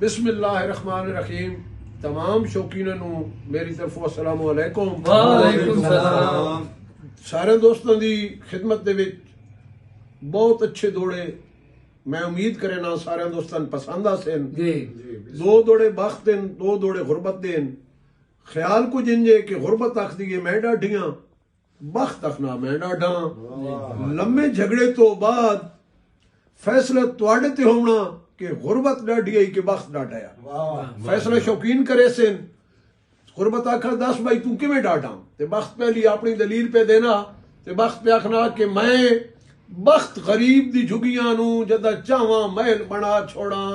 बिस्मिल्लाहिर्रहमानिर्रहीम। तमाम शौकीनों नू मेरी तरफों अस्सलाम वालेकुम। वालेकुम सलाम। सारे दोस्तों की खिदमत दे विच बहुत अच्छे दौड़े, मैं उम्मीद करे ना सारे दोस्तों पसंद आसन। दो दौड़े बख्त दिन, दो दौड़े गुरबत दिन। ख्याल कुछ इंजे कि गुरबत आख दी मैं डाढ़ियां, बख्त आखना मैं डाढ़ा। लम्बे झगड़े तो बाद फैसला तुहाडे ते होना कि गुरबत डाढ़ी आई कि बख्त डाढ़ाया। फैसला शौकीन करे सिन। गुरबत आखा दस भाई तू किवें डाढ़ा, ते बख्त पहली अपनी दलील पे देना, ते बख्त पे आखना कि मैं बख्त गरीब दी झुगियां नू जदा चावा महल बना छोड़ा,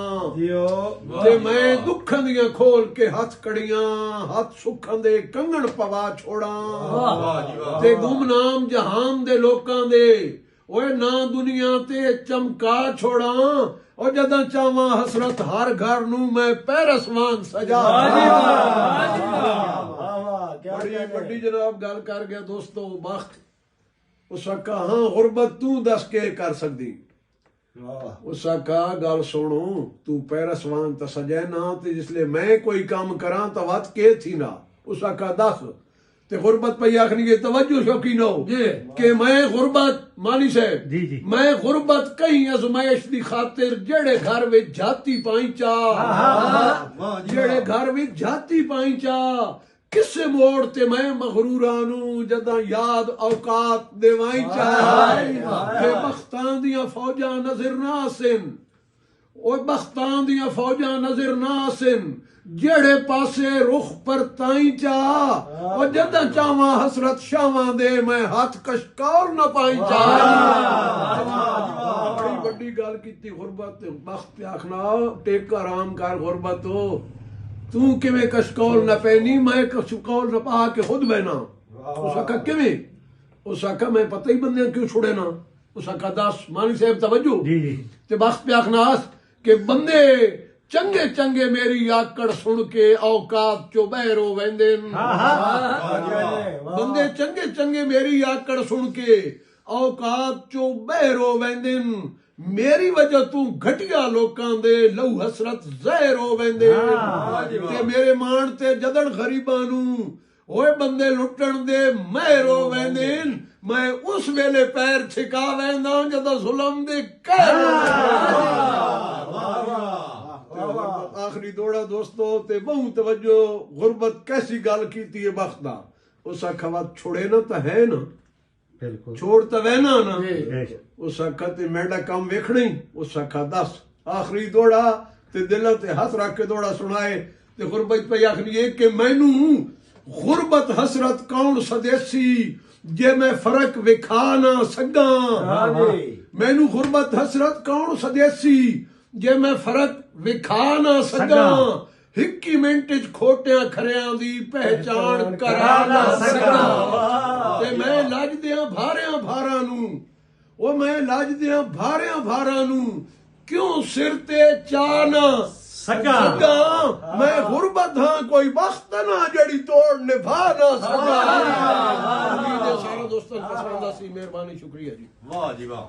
ते मैं दुखन दियां खोल के हथ कड़ियां, हथ सुखन दे कंगण पवा छोड़ा, ते गुमनाम जहान दे लोकां दे ओए ना दुनिया ते चमका छोड़ा, और जदा चावा हसरत हर घर नू मैं पैरसवान सजा। बड़ी बड़ी जनाब गल कर गया दोस्तों। बख्त उस आखा हाँ गुरबत तू दस के कर सकदी। उस आखा गल सुनो, तू पैरसवान तो सजे ना, ते जिसले मैं कोई काम करा तो वत के थी ना। उस आखा दस ते गुरबत पे आखनी तवज्जो शौकीन हो कि मैं गुरबत मानी साहब, मैं गुरबत कहीं आजमाइश दी खातिर जेड़े घर विच जाती पाई चा, जेड़े घर विच जाती पाई चा, किसे मोड़ ते मैं मगरूरा नू जदा याद औकात देवाई चा, ते बख्तां दियां फौजां नजर ना आसन, ओ बख्तां दियां फौजां नजर ना आसन, जेड़े पासे रुख पर ताई चा, और जदा चावा हसरत शावा दे मैं हाथ कशकार न पाई चा। बड़ी बड़ी गल की गुरबत। बख्त आखना टेक आराम कर गुरबत हो, तू किवें कशकौल न पैनी, मैं कशकौल न पा के खुद बहना। उस आखा किवें? उस आखा मैं पता ही बंदे क्यों छुड़े ना। उस आखा दस मानी साहब तवज्जो। ते बख्त पे आखना के बंदे चंगे चंगे मेरी आकड़ सुन के औकात चो बहरो वेंदेन। बंदे चंगे चंगे मेरी आकड़ सुन के औकात चो बहरो वेंदेन, मेरी वजह तू घटिया लोकां दे लहू हसरत जहर हो वेंदे, ते मेरे मान ते जदन गरीबां नू ओए बंदे लुटण दे महर हो वेंदेन। मैं उस वेले पैर छिका वेंदा जदा जुल्म दे कहर। आखिरी दौड़ा दोस्तों ते बहु तवज्जो। गुरबत कैसी गल कीती है बख्ता। उस आखा बात छोड़े ना तो है ना, छोड़ तो वहना ना। उस आखा ते मेरा काम वेखना ही। उस आखा दस आखिरी दौड़ा ते दिल ते हथ रख के दौड़ा सुनाए। ते गुरबत पे आखनी है कि मैनू गुरबत हसरत कौन सदेसी जे मैं फर्क विखा ना सगा। मैनू गुरबत हसरत कौन सदेसी जे मैं फर्क विखा ना सगा। हिक्की मिनट च खोटिया खरियां दी पहचान करा ना सका। ते मैं लजदियां भारियां भारां नू, ओ मैं लजदियां भारियां भारां नू क्यों सिर ते चा ना सका। मैं गुरबत हाँ कोई बख्त ना जड़ी तोड़ निभा ना सका। सारे दोस्तों पसंद आसी। मेहरबानी शुक्रिया जी। वाह जी वाह।